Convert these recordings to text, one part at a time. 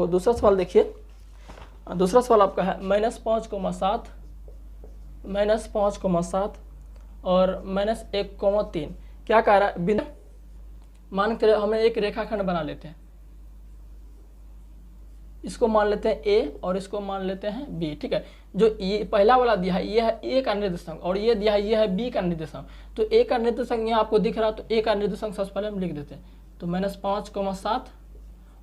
तो दूसरा सवाल देखिए, दूसरा सवाल आपका है -5,7 -5,7 और -1,3। क्या कह रहा है? बिना मान के हमें एक रेखाखंड बना लेते हैं, इसको मान लेते हैं ए और इसको मान लेते हैं बी, ठीक है। जो ये पहला वाला दिया है ये है ए का निर्देशांक और ये दिया है ये है बी का निर्देशांक। तो ए का निर्देशांक यहाँ आपको दिख रहा है, तो ए का निर्देशांक सबसे पहले हम लिख देते हैं, तो -5,7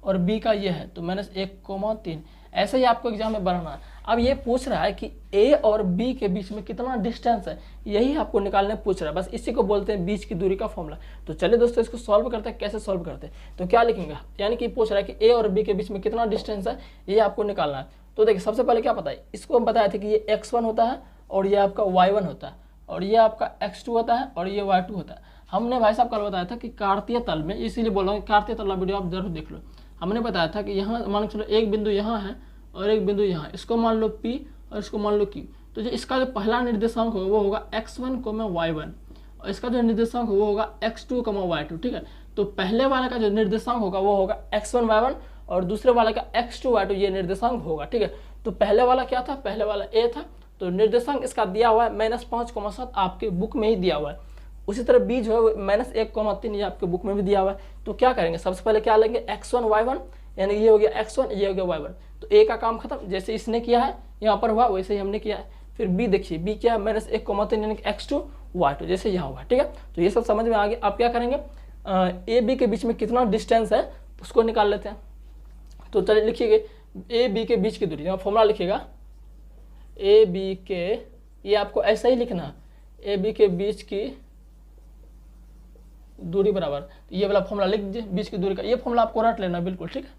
और बी का ये है तो -1,3। ऐसे ही आपको एग्जाम में बनाना है। अब ये पूछ रहा है कि ए और बी के बीच में कितना डिस्टेंस है, यही आपको निकालने पूछ रहा है। बस इसी को बोलते हैं बीच की दूरी का फॉर्मूला। तो चलिए दोस्तों इसको सॉल्व करते हैं। कैसे सॉल्व करते हैं, तो क्या लिखेंगे, यानी कि पूछ रहा है कि ए और बी के बीच में कितना डिस्टेंस है, ये आपको निकालना है। तो देखिए सबसे पहले क्या पता है, इसको हम बताए थे कि ये x1 होता है और ये आपका y1 होता है और ये आपका x2 होता है और ये y2 होता है। हमने भाई साहब कल बताया था कि कार्तीय तल में, इसीलिए बोल रहा हूँ कार्तीय तल वीडियो आप जरूर देख लो। हमने बताया था कि यहाँ मान के चलो एक बिंदु यहाँ है और एक बिंदु यहाँ, इसको मान लो P और इसको मान लो Q। तो जो इसका जो पहला निर्देशांक होगा वो होगा x1, y1 और इसका जो निर्देशांक होगा वो होगा x2, y2, ठीक है। तो पहले वाले का जो निर्देशांक होगा वो होगा x1, y1 और दूसरे वाले का x2, y2 ये निर्देशांक होगा, ठीक है। तो पहले वाला क्या था, पहले वाला a था, तो निर्देशांक इसका दिया हुआ है -5,7 आपके बुक में ही दिया हुआ है। उसी तरह b जो है -1,3 ये आपके बुक में भी दिया हुआ है। तो क्या करेंगे, सबसे पहले क्या लेंगे x1, y1, यानी ये हो गया x1, ये हो गया y1। तो a का काम खत्म, जैसे इसने किया है यहाँ पर हुआ वैसे ही हमने किया है। फिर b देखिए, b क्या है -1,3 यानी कि x2, y2 जैसे यहाँ हुआ, ठीक है। तो ये सब समझ में आ गया। अब क्या करेंगे, a b के बीच में कितना डिस्टेंस है उसको निकाल लेते हैं। तो चलिए लिखिएगा a b के बीच की दूरी, यहाँ फॉर्मूला लिखिएगा a b के, ये आपको ऐसा ही लिखना है, a b के बीच की दूरी बराबर, तो ये वाला फॉर्मूला लिख दीजिए बीच की दूरी का, ये फॉर्मूला आपको रट लेना बिल्कुल, ठीक है।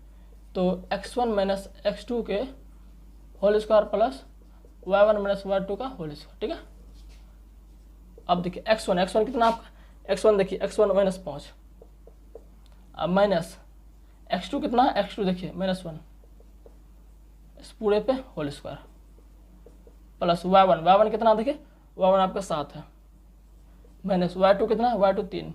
तो x1 - x2 के whole square plus y1 - y2 का होल स्क्वायर, ठीक है। अब देखिए x1 कितना आपका, x1 देखिए x1 -5, अब माइनस x2 कितना है, x2 देखिए -1, इस पूरे पे होल स्क्वायर प्लस y1 कितना देखिए, y1 आपका 7 है, माइनस y2 कितना है, y2 3,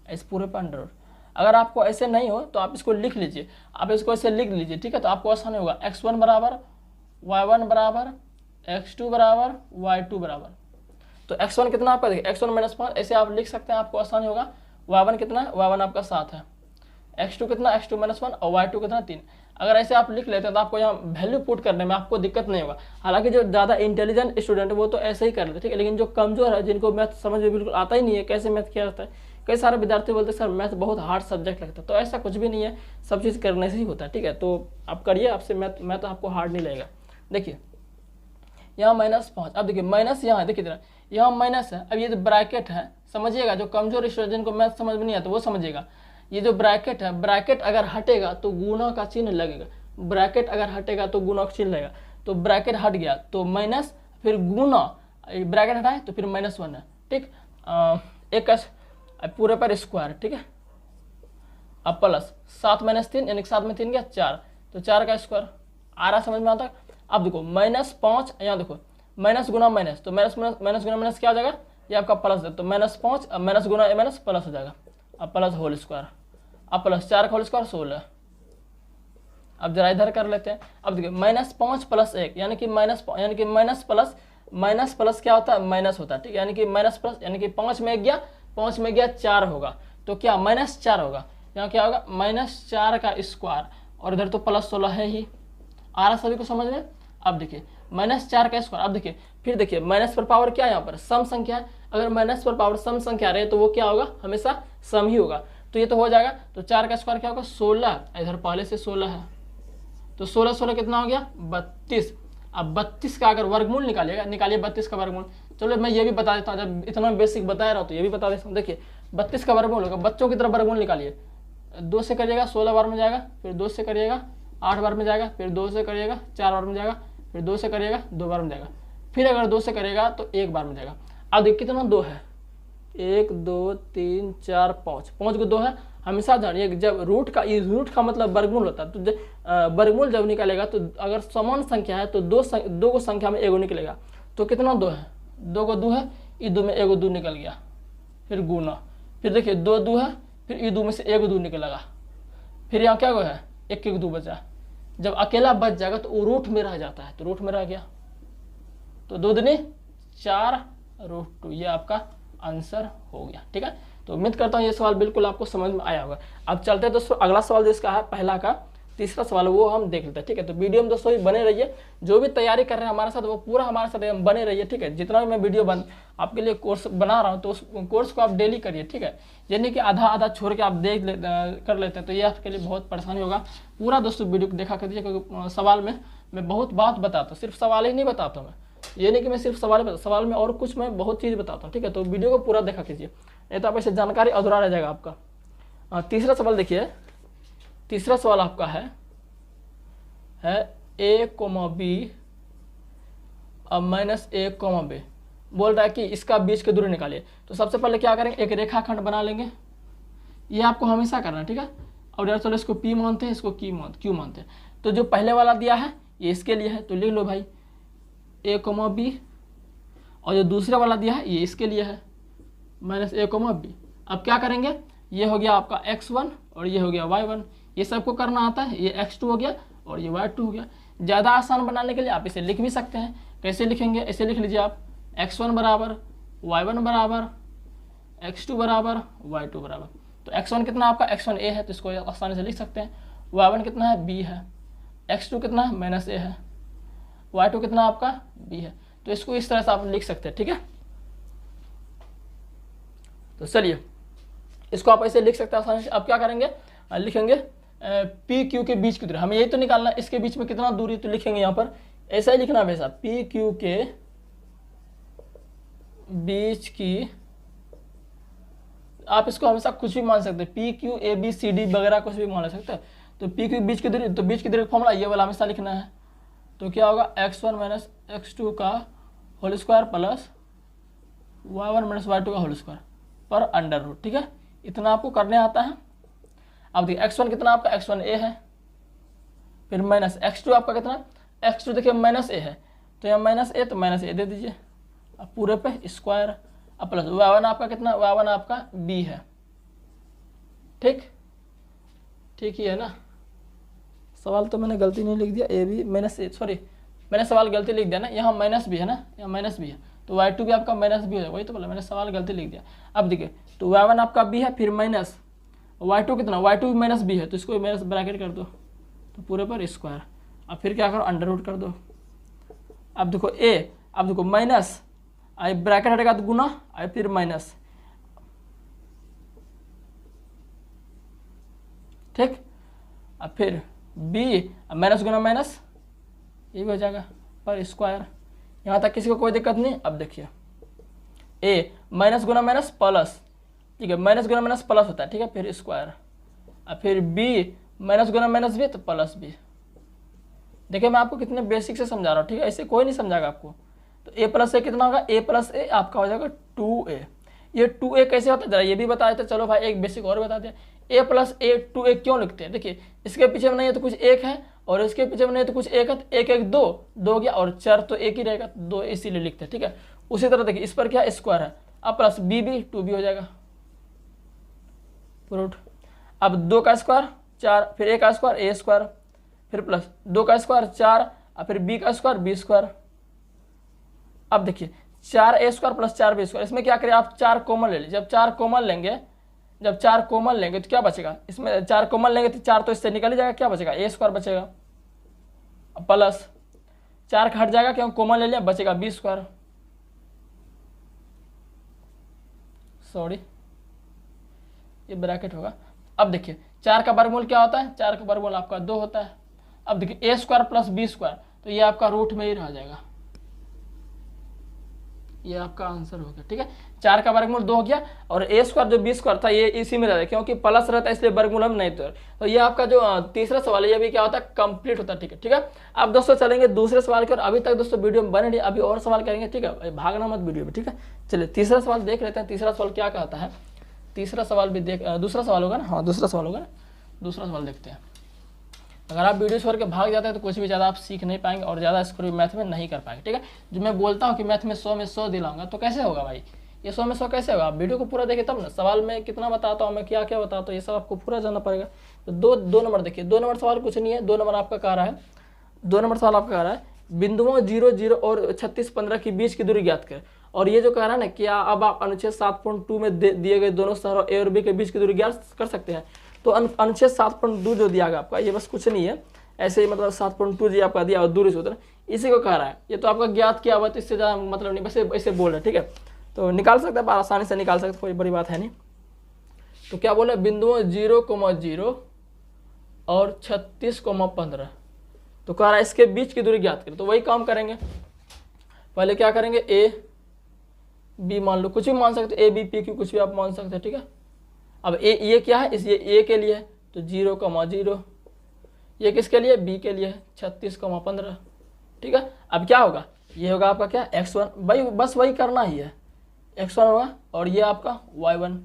इस पूरे पे अंडर। अगर आपको ऐसे नहीं हो तो आप इसको लिख लीजिए, आप इसको ऐसे लिख लीजिए, ठीक है। तो आपको आसान होगा, x1 बराबर y1 बराबर x2 बराबर y2 बराबर। तो x1 कितना आपका देखिए, x1 -5 ऐसे आप लिख सकते हैं, आपको आसान होगा। y1 कितना है, y1 आपका 7 है, x2 कितना, x2 -1 और y2 कितना 3। अगर ऐसे आप लिख लेते हैं तो आपको यहाँ वैल्यू पुट करने में आपको दिक्कत नहीं होगा। हालांकि जो ज़्यादा इंटेलिजेंट स्टूडेंट है वो तो ऐसे ही कर लेते, ठीक है। लेकिन जो कमजोर है, जिनको मैथ समझ में बिल्कुल आता ही नहीं है कैसे मैथ किया जाता है, कई सारे विद्यार्थी बोलते हैं सर मैथ बहुत हार्ड सब्जेक्ट लगता है, तो ऐसा कुछ भी नहीं है, सब चीज़ करने से ही होता है, ठीक है। तो आप करिए, आपसे मैथ आपको हार्ड नहीं लगेगा। देखिए यहाँ -5, अब देखिए माइनस यहाँ देखिए इधर यहाँ माइनस है। अब ये जो ब्रैकेट है समझिएगा, जो कमजोर स्टूडेंट जिनको मैथ समझ में नहीं आता वो समझिएगा। ये जो ब्रैकेट है, ब्रैकेट अगर हटेगा तो गुना का चिन्ह लगेगा, ब्रैकेट अगर हटेगा तो गुना का चिन्ह लगेगा। तो ब्रैकेट हट गया तो माइनस, फिर गुना, ब्रैकेट हटाए तो फिर -1 है, ठीक। एक पूरे पर स्क्वायर, ठीक है। अब प्लस 7 - 3 यानी 7 में 3 गया 4, तो 4 का स्क्वायर आ रहा, समझ में आता। अब देखो -5, यहाँ देखो माइनस गुना माइनस, तो माइनस गुना माइनस क्या हो जाएगा, ये आपका प्लस है, तो -5, अब माइनस गुना माइनस प्लस हो जाएगा, अब प्लस होल स्क्वायर, अब प्लस 4 का होल स्क्वायर 16। अब जरा इधर कर लेते हैं। अब देखिए -5 + 1 यानी कि माइनस प्लस क्या होता है, माइनस होता है, ठीक है। यानी कि माइनस प्लस, यानी कि 5 में गया 4 होगा, तो क्या -4 होगा, यहाँ क्या होगा -4 का स्क्वायर, और इधर तो +16 है ही, आ रहा सभी को समझ में। अब देखिए -4 का स्क्वायर, अब देखिए फिर देखिए माइनस पर पावर क्या है, यहाँ पर सम संख्या है। अगर माइनस पर पावर सम संख्या रहे तो वो क्या होगा, हमेशा सम ही होगा, तो ये तो हो जाएगा। तो 4 का स्क्वायर क्या होगा 16, इधर पहले से 16 है, तो 16 कितना हो गया 32। अब 32 का अगर वर्गमूल निकालिए 32 का वर्गमूल। चलो मैं ये भी बता देता हूँ, जब इतना बेसिक बता रहा हूँ तो ये भी बता देता हूँ। देखिए 32 का वर्गमूल होगा, बच्चों की तरफ वर्गमूल निकालिए, 2 से करिएगा 16 बार में जाएगा, फिर 2 से करिएगा 8 बार में जाएगा, फिर 2 से करिएगा 4 बार में जाएगा, फिर 2 से करिएगा 2 बार में जाएगा, फिर अगर 2 से करिएगा तो 1 बार में जाएगा। अब देखिए कितना 2 है, 1 2 3 4 5 को 2 है। हमेशा जानिए जब रूट का मतलब वर्गमूल होता है, तो वर्गमूल जब निकालेगा तो अगर समान संख्या है तो दो को संख्या में एगो निकलेगा, तो कितना 2 है, 2 को 2 है, ई 2 में एगो 2 निकल गया, फिर गुना, फिर देखिए 2 2 है, फिर ई 2 में से एगो 2 निकलेगा, फिर यहाँ क्या है 1 1 2 बचा। जब अकेला बच जाएगा तो वो रूट में रह जाता है, तो रूट में रह गया, तो 2 दूनी 4 √2, ये आपका आंसर हो गया। ठीक है, तो उम्मीद करता हूँ ये सवाल बिल्कुल आपको समझ में आया होगा। अब चलते हैं दोस्तों अगला सवाल जिसका है पहला का तीसरा सवाल, वो हम देख लेते हैं। ठीक है, तो वीडियो में दोस्तों भी बने रहिए, जो भी तैयारी कर रहे हैं हमारे साथ वो पूरा हमारे साथ बने रहिए। ठीक है, जितना भी मैं वीडियो आपके लिए कोर्स बना रहा हूँ तो उस कोर्स को आप डेली करिए। ठीक है, ये नहीं कि आधा आधा छोड़ के आप कर लेते हैं, तो ये आपके लिए बहुत परेशानी होगा। पूरा दोस्तों वीडियो को देखा करिए, क्योंकि सवाल में मैं बहुत बात बताता हूँ, सिर्फ सवाल ही नहीं बताता मैं, ये नहीं कि मैं सिर्फ सवाल में और कुछ मैं बहुत चीज़ बताता हूँ। ठीक है, तो वीडियो को पूरा देखा कीजिए, नहीं तो आप ऐसे जानकारी अधूरा रह जाएगा आपका। तीसरा सवाल देखिए, तीसरा सवाल आपका है a, b minus a, b बोल रहा है कि इसका बीच की दूरी निकालिए। तो सबसे पहले क्या करेंगे, एक रेखाखंड बना लेंगे, ये आपको हमेशा करना है। ठीक है, और यार चलो इसको p मानते हैं, इसको q मानते हैं। तो जो पहले वाला दिया है ये इसके लिए है, तो लिख लो भाई a, b, और जो दूसरा वाला दिया है ये इसके लिए है माइनस a, b। अब क्या करेंगे, ये हो गया आपका x1 और ये हो गया y1, ये सबको करना आता है, ये x2 हो गया और ये y2 हो गया। ज़्यादा आसान बनाने के लिए आप इसे लिख भी सकते हैं, कैसे लिखेंगे, ऐसे लिख लीजिए आप x1 बराबर y1 बराबर x2 बराबर y2 बराबर। तो x1 कितना आपका, x1 a है, तो इसको आसानी से लिख सकते हैं। y1 कितना है, b है। x2 कितना है, माइनस a है। y2 कितना आपका, b है। तो इसको इस तरह से आप लिख सकते हैं। ठीक है, तो चलिए इसको आप ऐसे लिख सकते हैं आसानी से। अब क्या करेंगे, लिखेंगे पी क्यू के बीच की दूरी, हमें यही तो निकालना है, इसके बीच में कितना दूरी, तो लिखेंगे यहाँ पर ऐसा ही लिखना वैसा, पी क्यू के बीच की, आप इसको हमेशा कुछ भी मान सकते हैं, P Q A B C D वगैरह कुछ भी मान सकते हैं। तो पी क्यू बीच की दूरी, तो बीच की दूरी का फॉर्मूला ये वाला हमेशा लिखना है। तो क्या होगा, x1 माइनस x2 का whole square plus y1 minus y2 का होल स्क्वायर पर अंडर रूट। ठीक है, इतना आपको करने आता है। अब देखिए x1 कितना आपका, x1 a है, फिर माइनस x2 आपका कितना, x2 देखिए माइनस a है, तो यहाँ माइनस a, तो माइनस a दे दीजिए, अब पूरे पे स्क्वायर, अब प्लस y1 आपका कितना, y1 आपका b है। ठीक ही है ना, सवाल तो मैंने गलती नहीं लिख दिया, A B minus A, sorry मैंने सवाल गलती लिख दिया ना, यहाँ माइनस भी है ना, यहाँ माइनस भी है, तो y2 भी आपका माइनस भी है, वही तो बोला मैंने, सवाल गलती लिख दिया। अब देखिए तो y1 आपका b है, फिर माइनस y2 कितना, y2 भी माइनस b है, तो इसको माइनस ब्रैकेट कर दो, तो पूरे पर स्क्वायर। अब फिर क्या करो, अंडर रूट कर दो। अब देखो a, अब देखो माइनस, आई ब्रैकेट हटेगा तो गुना, आई फिर माइनस। ठीक, अब फिर b, अब माइनस गुना माइनस, ये भी हो जाएगा पर स्क्वायर। यहाँ तक किसी को कोई दिक्कत नहीं। अब देखिए a minus Guna minus plus, ठीक है, माइनस गुना माइनस प्लस होता है। ठीक है, फिर स्क्वायर, अब फिर b माइनस गुना माइनस भी, तो प्लस b। देखिए मैं आपको कितने बेसिक से समझा रहा हूँ। ठीक है, ऐसे कोई नहीं समझाएगा आपको। तो a प्लस ए कितना होगा, a प्लस ए आपका हो जाएगा 2a। ये 2a कैसे होता है जरा ये भी बता देते। चलो भाई एक बेसिक और बता दें, a प्लस ए 2a क्यों लिखते हैं। देखिए इसके पीछे में नहीं है तो कुछ एक है, और इसके पीछे में नहीं तो कुछ एक है, तो एक एक दो, दो हो गया, और चार तो एक ही रहेगा, दो इसीलिए लिखते हैं। ठीक है, उसी तरह देखिए इस पर क्या स्क्वायर है, अब प्लस b भी 2b हो जाएगा रूट। अब 2 का स्क्वायर 4, फिर a का स्क्वायर a स्क्वायर, फिर प्लस 2 का स्क्वायर 4, और फिर b का स्क्वायर b स्क्वायर। अब देखिए 4a square plus 4b square, इसमें क्या करें आप 4 कॉमन ले लीजिए। जब 4 कॉमन लेंगे तो क्या बचेगा, इसमें 4 कॉमन लेंगे तो 4 तो इससे निकल ही जाएगा, क्या बचेगा a स्क्वायर बचेगा, प्लस 4 का हट जाएगा क्यों कॉमन ले लिया, बचेगा b स्क्वायर, सॉरी ये ब्रैकेट होगा। अब देखिए 4 का वर्गमूल क्या होता है, 4 का वर्गमूल आपका 2 होता है। अब देखिए a square plus b square, तो ये आपका रूट में ही रह जाएगा, ये आपका आंसर हो गया। ठीक है, 4 का वर्गमूल 2 हो गया, और a स्क्वायर जो b स्क्वायर था ये इसी में रहता है, क्योंकि प्लस रहता है इसलिए वर्गमूल हम नहीं। तो ये आपका जो तीसरा सवाल है ये भी क्या होता है, कंप्लीट होता है। ठीक है, अब दोस्तों चलेंगे दूसरे सवाल की, और अभी तक दोस्तों वीडियो में बने रहिए, अभी और सवाल करेंगे। ठीक है, भागना मत वीडियो में। ठीक है, चलिए तीसरा सवाल देख लेते हैं। तीसरा सवाल क्या कहता है, तीसरा सवाल भी दूसरा सवाल होगा ना, हाँ दूसरा सवाल होगा ना, दूसरा सवाल देखते हैं। अगर आप वीडियो छोड़ के भाग जाते हैं तो कुछ भी ज़्यादा आप सीख नहीं पाएंगे, और ज़्यादा स्कोर भी मैथ में नहीं कर पाएंगे। ठीक है, जो मैं बोलता हूँ कि मैथ में 100 में 100 दिलाऊंगा, तो कैसे होगा भाई, ये 100 में 100 कैसे होगा? आप वीडियो को पूरा देखिए तब ना, सवाल में कितना बताता हूँ मैं, क्या क्या बताता हूँ, ये सब आपको पूरा जानना पड़ेगा। तो दो नंबर देखिए, 2 नंबर सवाल कुछ नहीं है, 2 नंबर आपका कह रहा है, 2 नंबर सवाल आपका कह रहा है बिंदुओं 0, 0 और 36, 15 के बीच की दूरी ज्ञात करें। और ये जो कह रहा है ना कि अब आप अनुच्छेद 7.2 में दिए गए दोनों शहरों ए और बी के बीच की दूरी ज्ञात कर सकते हैं। तो अनुच्छेद 7.2 जो दिया गया आपका, ये बस कुछ नहीं है, ऐसे ही मतलब 7.2 जी आपका दिया और दूरी सूत्र इसी को कह रहा है। ये तो आपका ज्ञात किया हुआ, तो इससे ज़्यादा मतलब नहीं, बस ऐसे बोल रहे हैं, ठीक है। तो निकाल सकते हैं, आसानी से निकाल सकते, कोई बड़ी बात है नहीं। तो क्या बोले, बिंदुओं 0,0 और 36,15, तो कह रहा है इसके बीच की दूरी ज्ञात करें। तो वही काम करेंगे, पहले क्या करेंगे, ए बी मान लो, कुछ भी मान सकते, ए बी पी क्यू कुछ भी आप मान सकते हैं, ठीक है। अब ये क्या है, इस ये ए के लिए है तो 0,0, ये किसके लिए, बी के लिए है 36,15, ठीक है। अब क्या होगा, ये होगा आपका क्या, x1, भाई बस वही करना ही है, x1 होगा और ये आपका y1,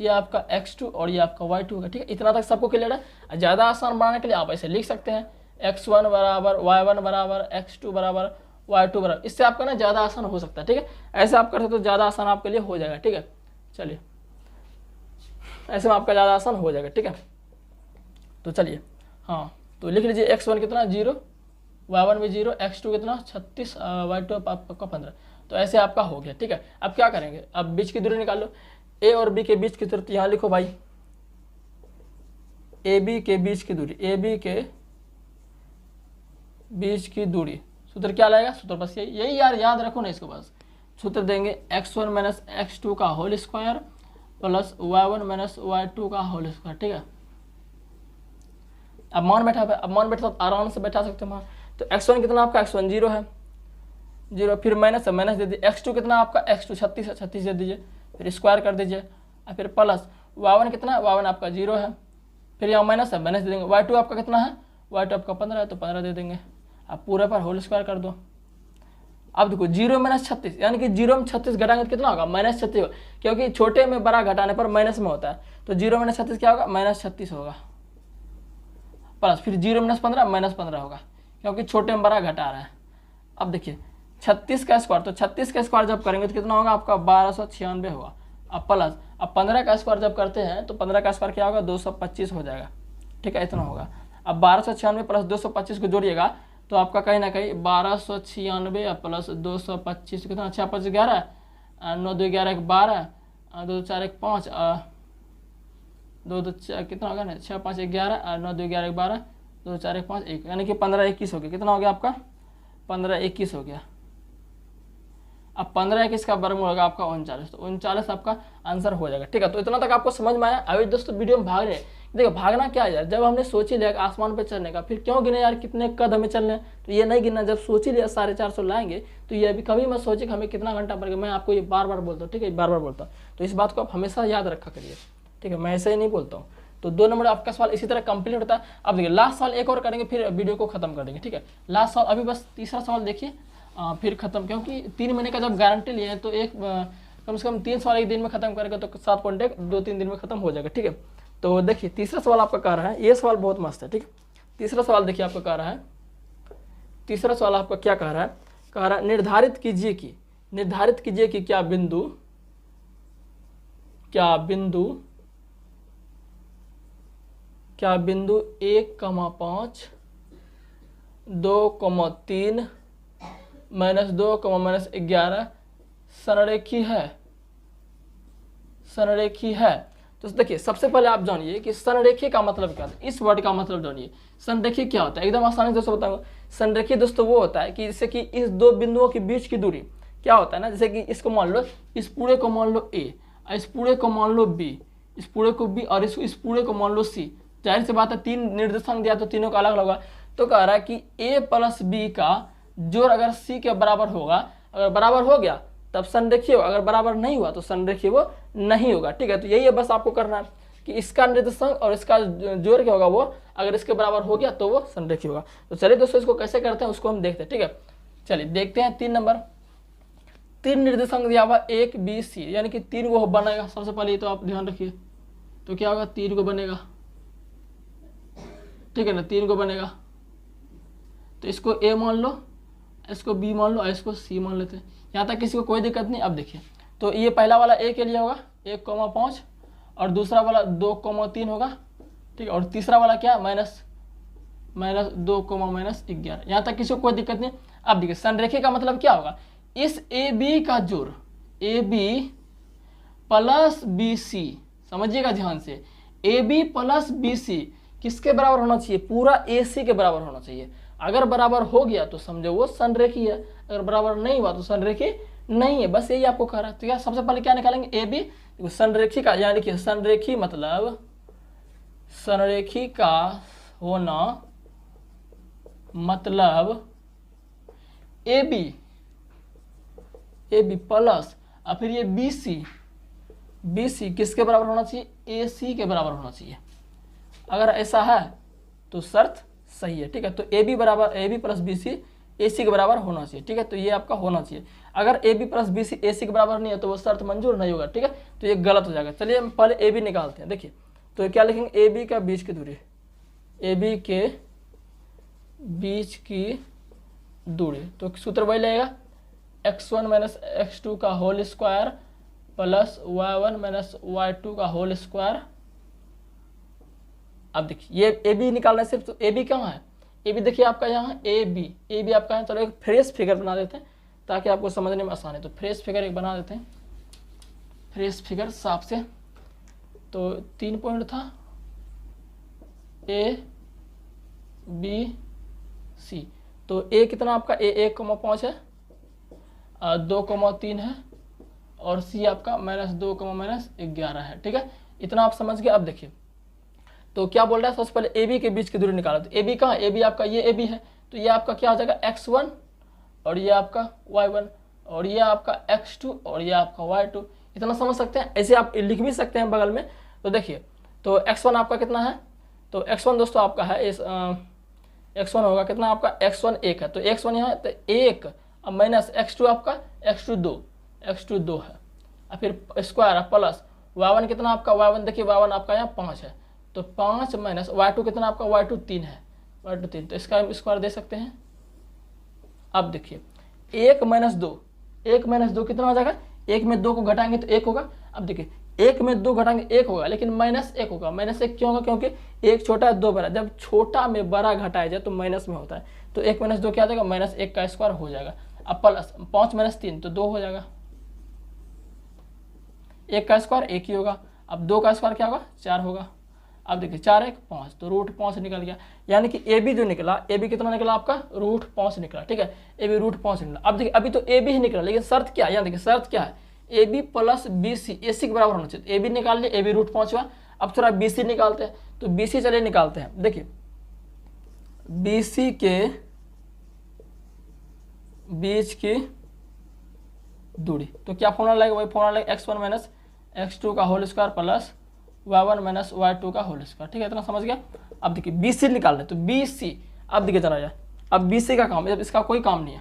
ये आपका x2 और ये आपका y2 होगा, ठीक है। इतना तक सबको क्लियर है। ज़्यादा आसान बनाने के लिए आप ऐसे लिख सकते हैं, x1 बराबर y1 बराबर x2 बराबर y2 बराबर, इससे आपका ना ज़्यादा आसान हो सकता है, ठीक है। ऐसे आप करते तो ज़्यादा आसान आपके लिए हो जाएगा, ठीक है। चलिए ऐसे में आपका ज़्यादा आसान हो जाएगा, ठीक है। तो चलिए हाँ, तो लिख लीजिए x1 कितना 0, y1 भी 0, x2 कितना 36, y2 आपका 15। तो ऐसे आपका हो गया, ठीक है। अब क्या करेंगे, अब बीच की दूरी निकाल लो, ए और बी के बीच की दूरी, यहाँ लिखो भाई, ए बी के बीच की दूरी, ए बी के बीच की दूरी, सूत्र क्या लाएगा, सूत्र बस यही यार याद रखो ना इसको, बस सूत्र देंगे x1 माइनस x2 का whole square plus y1 minus y2 का होल स्क्वायर, ठीक है। अब मान बैठा तो आराम से बैठा सकते हैं। तो x1 कितना आपका, x1 0 है, 0, फिर माइनस दे दीजिए, x2 कितना आपका, x2 36 है, 36 दे दीजिए, फिर स्क्वायर कर दीजिए, और फिर प्लस y1 कितना, y1 आपका 0 है, फिर यहाँ माइनस दे देंगे, y2 आपका कितना है, y2 आपका 15 है, तो 15 दे देंगे। अब पूरे पर होल स्क्वायर कर दो। अब देखो 0 माइनस 36, यानी कि 0 में 36 घटाएंगे तो कितना होगा, माइनस 36 होगा, क्योंकि छोटे में बड़ा घटाने पर माइनस में होता है। तो 0 माइनस 36 क्या होगा, माइनस 36 होगा, प्लस फिर 0 माइनस 15 माइनस 15 होगा, क्योंकि छोटे में बड़ा घटा रहा है। अब देखिए 36 का स्क्वायर, तो 36 का स्क्वायर जब करेंगे तो कितना होगा आपका, 1296 होगा। अब प्लस, अब 15 का स्क्वायर जब करते हैं तो 15 का स्क्वायर क्या होगा, 225 हो जाएगा, ठीक है, इतना होगा। अब 1296 प्लस 225 को जोड़िएगा तो आपका कहीं ना कहीं 1296 प्लस 225 कितना, 6 5 11, 9 2 11 12, 2 4 1 5, 2 2 कितना होगा ना, 6 5 11, 9 2 11 12, 2 4 1 5 1, यानी कि 15 21 हो गया। कितना हो गया आपका, 15 21 हो गया। अब 15 21 का वर्गमूल होगा आपका 39, तो 39 आपका आंसर हो जाएगा, ठीक है। तो इतना तक आपको समझ में आया। अभी दोस्तों वीडियो में भाग रहे हैं, देखो भागना क्या है यार, जब हमने सोच ही लिया आसमान पे चलने का, फिर क्यों गिने यार कितने कद हमें चलने, तो ये नहीं गिनना। जब सोच ही लिया 450 लाएंगे तो ये अभी कभी मत सोचे कि हमें कितना घंटा पड़ेगा। मैं आपको ये बार बार बोलता हूँ, ठीक है, बार बार बोलता हूँ, तो इस बात को आप हमेशा याद रखा करिए, ठीक है। मैं ऐसे ही नहीं बोलता हूँ। तो 2 नंबर आपका सवाल इसी तरह कंप्लीट होता है। अब देखिए लास्ट सवाल एक और करेंगे, फिर वीडियो को खत्म कर देंगे, ठीक है। लास्ट सवाल, अभी बस तीसरा सवाल देखिए, फिर खत्म, क्योंकि 3 महीने का जब गारंटी लिए हैं तो एक कम से कम 3 सवाल एक दिन में खत्म करेगा तो 7.1 2-3 दिन में खत्म हो जाएगा, ठीक है। तो देखिए तीसरा सवाल आपका कह रहा है, ये सवाल बहुत मस्त है, ठीक है। तीसरा सवाल देखिए आपका कह रहा है, तीसरा सवाल आपका क्या कह रहा है, कह रहा है निर्धारित कीजिए कि क्या बिंदु 1,5 2,3 -2, -11 संरेखी है। तो देखिए सबसे पहले आप जानिए कि संरेखी का मतलब क्या है, इस वर्ड का मतलब जानिए। संरेखी क्या होता है, एकदम आसानी से दोस्तों बताऊंगा। संरेखी दोस्तों वो होता है कि जैसे कि इस 2 बिंदुओं के बीच की दूरी क्या होता है ना, जैसे कि इसको मान लो, इस पूरे को मान लो ए, इस पूरे को मान लो बी, इस पूरे को बी, और इस पूरे को मान लो सी। जाहिर सी बात है 3 निर्देशांक दिया तो तीनों का अलग होगा। तो कह रहा है कि ए प्लस बी का जोड़ अगर सी के बराबर होगा, अगर बराबर हो गया तब संरेखीय होगा, अगर बराबर नहीं हुआ तो संरेखीय वो नहीं होगा, ठीक है। तो यही है बस आपको करना है कि इसका निर्देशांक और इसका जोड़ क्या होगा, वो अगर इसके बराबर हो गया तो वो संरेखीय होगा। तो चलिए दोस्तों इसको कैसे करते हैं उसको हम देखते हैं, ठीक है। चलिए देखते हैं 3 नंबर। 3 निर्देशांक दिया हुआ 1 B C, यानी कि 3 को बनेगा। सबसे पहले तो आप ध्यान रखिए, तो क्या होगा, 3 को बनेगा, ठीक है ना, 3 को बनेगा। तो इसको A मान लो, इसको B मान लो और इसको C मान लेते हैं। यहाँ तक किसी को कोई दिक्कत नहीं। अब देखिए तो ये पहला वाला ए के लिए होगा 1,5 और दूसरा वाला 2,3 होगा, ठीक है। और तीसरा वाला क्या, -2,-11। यहाँ तक किसी को कोई दिक्कत नहीं। अब देखिए संरेखी का मतलब क्या होगा, इस ए बी का जोड़ A B plus B C, समझिएगा ध्यान से, A B plus B C किसके बराबर होना चाहिए, पूरा ए सी के बराबर होना चाहिए। अगर बराबर हो गया तो समझो वो संरेखी है, अगर बराबर नहीं हुआ तो संरेखी नहीं है, बस यही आपको कह रहा है। तो क्या सबसे पहले क्या निकालेंगे, ए बी संरेखी का, यानी देखिए संरेखी मतलब संरेखी का होना मतलब ए बी प्लस और फिर ये बी सी किसके बराबर होना चाहिए, ए सी के बराबर होना चाहिए। अगर ऐसा है तो शर्त सही है, ठीक है। तो A B plus B C A C के बराबर होना चाहिए, ठीक है। तो ये आपका होना चाहिए। अगर A B plus B C A C के बराबर नहीं है तो वो शर्त मंजूर नहीं होगा, ठीक है। तो ये गलत हो जाएगा। चलिए हम पहले ए बी निकालते हैं। देखिए तो क्या लिखेंगे, ए बी का बीच की दूरी, ए बी के बीच की दूरी, तो सूत्र वही लगेगा x1 माइनस x2 का whole square plus y1 minus y2 का होल स्क्वायर। अब देखिए ये ए बी निकालना है सिर्फ, तो ए बी कहाँ है, ए बी देखिए आपका यहाँ ए बी आपका है। चलो एक फ्रेश फिगर बना देते हैं ताकि आपको समझने में आसान है। तो फ्रेश फिगर एक बना देते हैं, फ्रेश फिगर साफ से। तो 3 पॉइंट था ए बी सी, तो ए कितना आपका ए 1,5 है, 2,3 है और सी आपका -2,-11 है, ठीक है। इतना आप समझ गए। अब देखिए तो क्या बोल रहा है, सबसे पहले ए बी के बीच की दूरी निकालो। तो ए बी कहाँ, ए बी आपका ये ए बी है, तो ये आपका क्या हो जाएगा x1 और ये आपका y1 और ये आपका x2 और ये आपका y2। इतना समझ सकते हैं, ऐसे आप लिख भी सकते हैं बगल में। तो देखिए तो x1 आपका कितना है, तो x1 दोस्तों आपका है इस x1 होगा कितना आपका, x1 1 है, तो x1 यहाँ है तो 1 अब माइनस x2 आपका x2 2 है और फिर स्क्वायर प्लस y1 कितना आपका, y1 देखिए y1 आपका यहाँ 5 है, तो 5 माइनस y2 कितना आपका, y2 3 है, y2 3, तो इसका हम स्क्वायर दे सकते हैं। अब देखिए 1 माइनस 2 कितना हो जाएगा, 1 में 2 को घटाएंगे तो 1 होगा। अब देखिए 1 में 2 घटाएंगे 1 होगा, लेकिन -1 होगा। -1 क्यों होगा, क्योंकि 1 छोटा है 2 बड़ा, जब छोटा में बड़ा घटाया जाए तो माइनस में होता है। तो 1 माइनस 2 क्या आ जाएगा, -1 का स्क्वायर हो जाएगा। अब प्लस 5 माइनस 3 तो 2 हो जाएगा, 1 का स्क्वायर 1 ही होगा। अब 2 का स्क्वायर क्या होगा, 4 होगा। अब देखिए 4 1 5 तो √5 निकल गया, यानी कि ए बी जो निकला, ए बी कितना निकला आपका, √5 निकला, ठीक है। ए बी √5 निकला। अब देखिए अभी तो ए बी ही निकला, लेकिन शर्त क्या है, यहाँ देखिए शर्त क्या है, A B plus B C A C के बराबर होना चाहिए। ए बी निकाल लिया, ए बी √5 हुआ। अब थोड़ा बी सी निकालते हैं, तो बी सी चलिए निकालते हैं। देखिए बी सी के बीच की दूरी, तो क्या फॉर्मूला लगेगा, वही फॉर्मूला लगेगा x1 माइनस x2 का whole square plus y1 minus y2 का होल स्क्वायर, ठीक है। इतना समझ गया। अब देखिए बी सी निकाल रहे, तो बी सी, अब देखिए जरा यार, अब बी सी का काम है, इसका कोई काम नहीं है,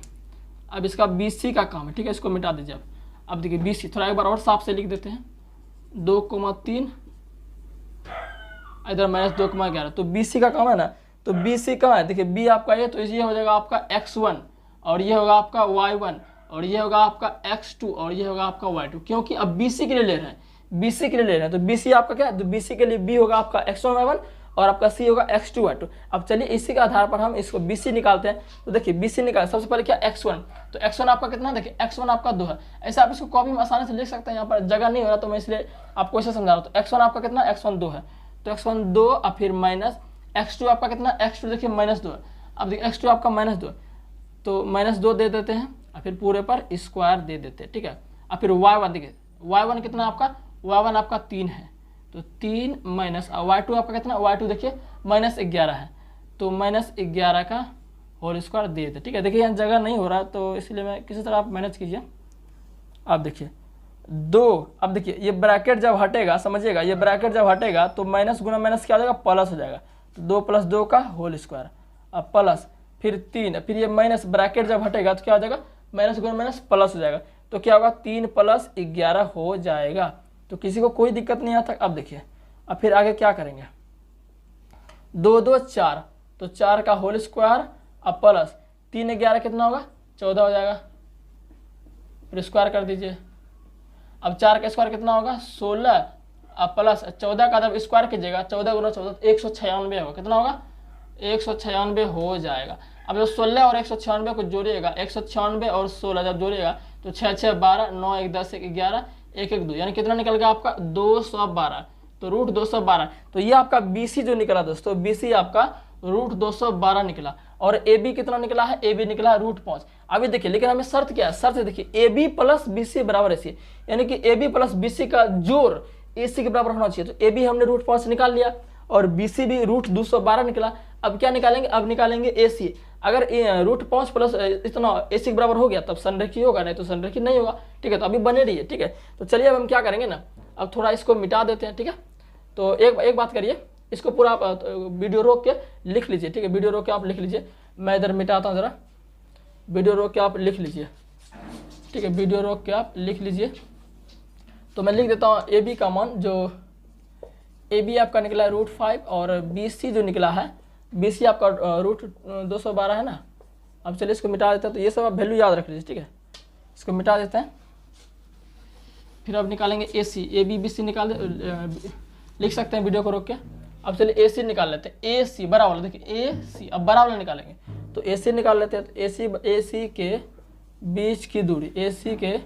अब इसका बी सी का काम है, ठीक है। इसको मिटा दीजिए। अब देखिए बी सी थोड़ा एक बार और साफ से लिख देते हैं, 2,3 इधर -2,11, तो बी सी का काम है ना। तो बी सी कहाँ है, देखिए बी आपका ये, तो ये हो जाएगा आपका x1 और ये होगा आपका y1 और ये होगा आपका x2 और ये होगा आपका y2, क्योंकि अब BC के लिए ले रहे हैं, BC के लिए ले रहे हैं। तो BC आपका क्या है, तो BC के लिए B होगा आपका x1 y1 और आपका C होगा x2 y2। अब चलिए इसी के आधार पर हम इसको BC निकालते हैं। तो देखिए BC निकाल, सबसे पहले क्या x1, तो x1 आपका कितना, देखिए x1 आपका 2 है। ऐसे आप इसको कॉपी में आसानी से लिख सकते हैं, यहाँ पर जगह नहीं हो रहा तो मैं इसलिए आपको इसे समझा रहा हूँ। तो x1 आपका कितना, x1 2 है, तो x1 2 और फिर माइनस x2 आपका कितना, x2 देखिए -2 है। अब देखिए x2 आपका -2 है, तो -2 दे देते हैं और फिर पूरे पर स्क्वायर दे देते हैं, ठीक है। और फिर y1 देखिए, y1 कितना आपका, y1 आपका 3 है, तो 3 माइनस y2 आपका कितना, y2 देखिए -11 है, तो -11 का होल स्क्वायर दे देते, ठीक है। देखिए यहाँ जगह नहीं हो रहा तो इसलिए मैं किसी तरह आप मैनेज कीजिए। अब देखिए 2, अब देखिए ये ब्रैकेट जब हटेगा, समझिएगा ये ब्रैकेट जब हटेगा तो माइनस गुना माइनस क्या हो जाएगा, प्लस हो जाएगा। तो 2 + 2 का होल स्क्वायर, अब प्लस फिर 3, फिर ये माइनस ब्रैकेट जब हटेगा तो क्या हो जाएगा, माइनस गुना माइनस प्लस हो जाएगा। तो क्या होगा, 3 + 11 हो जाएगा। तो किसी को कोई दिक्कत नहीं आता। अब देखिए अब फिर आगे क्या करेंगे, 2 2 4, तो 4 का होल स्क्वायर अब प्लस 3 11 कितना होगा, 14 हो जाएगा, फिर स्क्वायर कर दीजिए। अब 4 का स्क्वायर कितना होगा 16, अब प्लस 14 का जब स्क्वायर कीजिएगा 14 गुना 14 196 होगा, कितना होगा 196 हो जाएगा। अब जो 16 और 196 को जोड़िएगा, 196 और 16 जब जोड़िएगा तो 6 6 12, 9 1 10 1 11, 1 1 2, यानी कितना निकल गया आपका 212, तो रूट 212। तो ये आपका BC जो निकला दोस्तों, BC आपका रूट 212 निकला। और AB कितना निकला है, AB निकला है रूट 5। अभी देखिए, लेकिन हमें शर्त क्या है, शर्त देखिए AB प्लस BC बराबर AC, यानी कि AB प्लस BC का जोड़ AC के बराबर होना चाहिए। तो AB हमने रूट 5 निकाल लिया और BC भी रूट 212 निकला। अब क्या निकालेंगे, अब निकालेंगे AC। अगर रूट 5 प्लस इतना AC के बराबर हो गया तब संरेखी होगा, नहीं तो संरेखी नहीं होगा। ठीक है, तो अभी बने रही है। ठीक है, तो चलिए अब हम क्या करेंगे ना, अब थोड़ा इसको मिटा देते हैं। ठीक है, तो एक बात करिए, इसको पूरा वीडियो रोक के लिख लीजिए। ठीक है, वीडियो रोक के आप लिख लीजिए, मैं इधर मिटाता हूँ ज़रा, वीडियो रोक के आप लिख लीजिए। ठीक है, वीडियो रोक के आप लिख लीजिए। तो मैं लिख देता हूँ AB का मान, जो AB आपका निकला है रूट 5 और BC जो निकला है, BC आपका रूट 212 है ना। अब चलिए इसको मिटा देते हैं। तो ये सब आप वैल्यू याद रख लीजिए। ठीक है, इसको मिटा देते हैं, फिर अब निकालेंगे AC। AB BC निकाल लिख सकते हैं वीडियो को रोक के। अब चलिए AC निकाल लेते हैं, AC बड़ा वाला, देखिए AC, अब बड़ा वाला निकालेंगे तो AC निकाल लेते हैं। तो AC के बीच की दूरी, AC के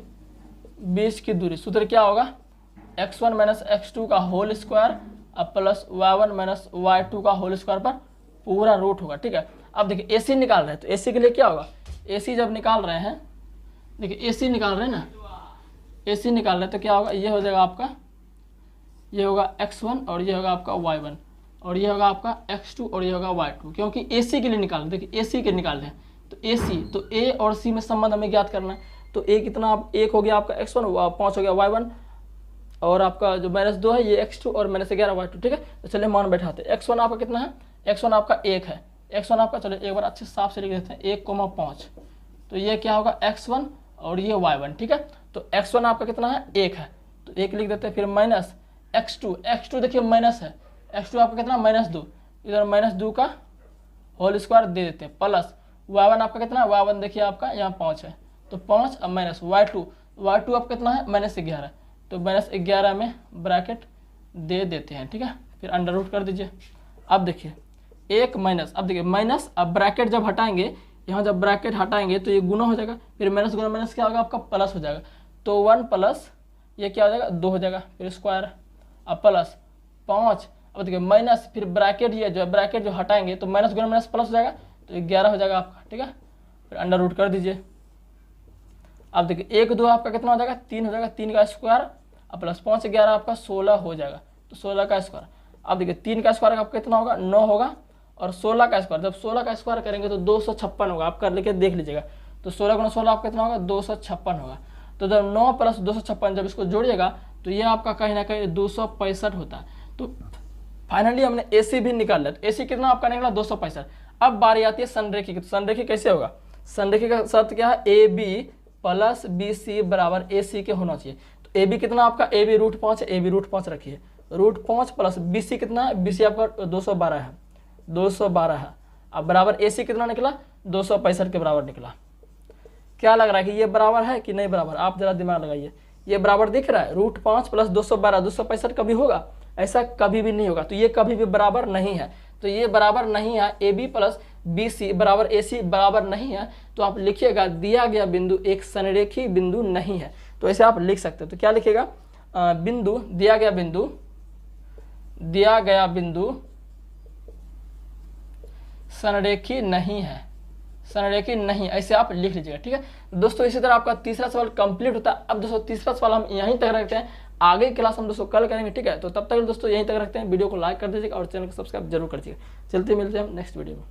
बीच की दूरी सूत्र क्या होगा, x1 माइनस x2 का होल स्क्वायर अब प्लस y1 माइनस y2 का होल स्क्वायर पर पूरा रूट होगा। ठीक है, अब देखिए AC निकाल रहे हैं तो AC के लिए क्या होगा, AC जब निकाल रहे हैं, देखिए AC निकाल रहे हैं ना, AC निकाल रहे हैं तो क्या होगा, ये हो जाएगा आपका, ये होगा x1 और ये होगा आपका y1 और ये होगा आपका x2 और ये होगा y2, क्योंकि AC के लिए निकाल रहे हैं। देखिए AC के निकाल रहे हैं तो AC, तो A और C में संबंध हमें ज्ञात करना है। तो A कितना, आप 1 हो गया आपका x1, 5 हो गया y1 और आपका जो -2 है ये x2 और -11 y2। ठीक है, तो चलिए मान बैठाते हैं। x1 आपका कितना है, x1 आपका 1 है, x1 आपका, चलो एक बार अच्छे साफ से लिख देते हैं, 1,5। तो ये क्या होगा x1 और ये y1। ठीक है, तो x1 आपका कितना है 1 है, तो 1 लिख देते हैं, फिर माइनस x2 देखिए माइनस है, x2 आपका कितना -2, इधर -2 का होल स्क्वायर दे देते हैं, प्लस y1 आपका कितना है, y1 देखिए आपका यहाँ 5 है तो 5, अब माइनस y2 आपका कितना है -11, तो -11 में ब्रैकेट दे देते हैं। ठीक है, फिर अंडर रूट कर दीजिए। अब देखिए 1 माइनस, अब देखिए माइनस, अब ब्रैकेट जब हटाएंगे, यहाँ जब ब्रैकेट हटाएंगे तो ये गुना हो जाएगा, फिर माइनस गुना माइनस क्या होगा आपका प्लस हो जाएगा, तो 1 प्लस ये क्या हो जाएगा 2 हो जाएगा, फिर स्क्वायर अब प्लस 5, अब देखिए माइनस, फिर ब्रैकेट ये जो ब्रैकेट जो हटाएंगे तो माइनस गुना माइनस प्लस हो जाएगा, तो 11 हो जाएगा आपका। ठीक है, फिर अंडर रूट कर दीजिए। अब देखिए 1 2 आपका कितना हो जाएगा 3 हो जाएगा, 3 का स्क्वायर अब प्लस 5 11 आपका 16 हो जाएगा, तो 16 का स्क्वायर। अब देखिए 3 का स्क्वायर आपका कितना होगा 9 होगा, और 16 का स्क्वायर, जब 16 का स्क्वायर करेंगे तो 256 होगा, आप कर लेके देख लीजिएगा। तो 16 गुना 16 आपका कितना होगा 256 होगा। तो जब 9 प्लस 256 जब इसको जोड़िएगा तो ये आपका कहीं ना कहीं 265 होता है। तो फाइनली हमने AC भी निकाल लिया, तो AC कितना आपका निकला 265। अब बारी आती है संरेखी की। तो संरेखी कैसे होगा, संरेखी का शर्त क्या है, AB प्लस BC बराबर AC के होना चाहिए। तो AB कितना आपका, AB रूट 5 है, AB रूट 5 रखिए, रूट 5 प्लस BC कितना है, BC आपका 212 है, 212 है। अब बराबर AC कितना निकला 265 के बराबर निकला। क्या लग रहा है कि ये बराबर है कि नहीं बराबर, आप जरा दिमाग लगाइए, ये बराबर दिख रहा है, रूट 5 प्लस 212, 265 कभी होगा, ऐसा कभी भी नहीं होगा, तो ये कभी भी बराबर नहीं है। तो ये बराबर नहीं है, AB प्लस BC बराबर AC बराबर नहीं है। तो आप लिखिएगा दिया गया बिंदु एक संरेखी बिंदु नहीं है, तो ऐसे आप लिख सकते हो। तो क्या लिखिएगा, बिंदु दिया गया बिंदु संरेखी नहीं है, संरेखी नहीं, ऐसे आप लिख लीजिएगा। ठीक है दोस्तों, इसी तरह आपका तीसरा सवाल कंप्लीट होता है। अब दोस्तों तीसरा सवाल हम यहीं तक रखते हैं, आगे क्लास हम दोस्तों कल करेंगे। ठीक है, तो तब तक दोस्तों यहीं तक रखते हैं, वीडियो को लाइक कर दीजिएगा और चैनल को सब्सक्राइब जरूर कर दीजिएगा। चलते मिलते हैं हम नेक्स्ट वीडियो में।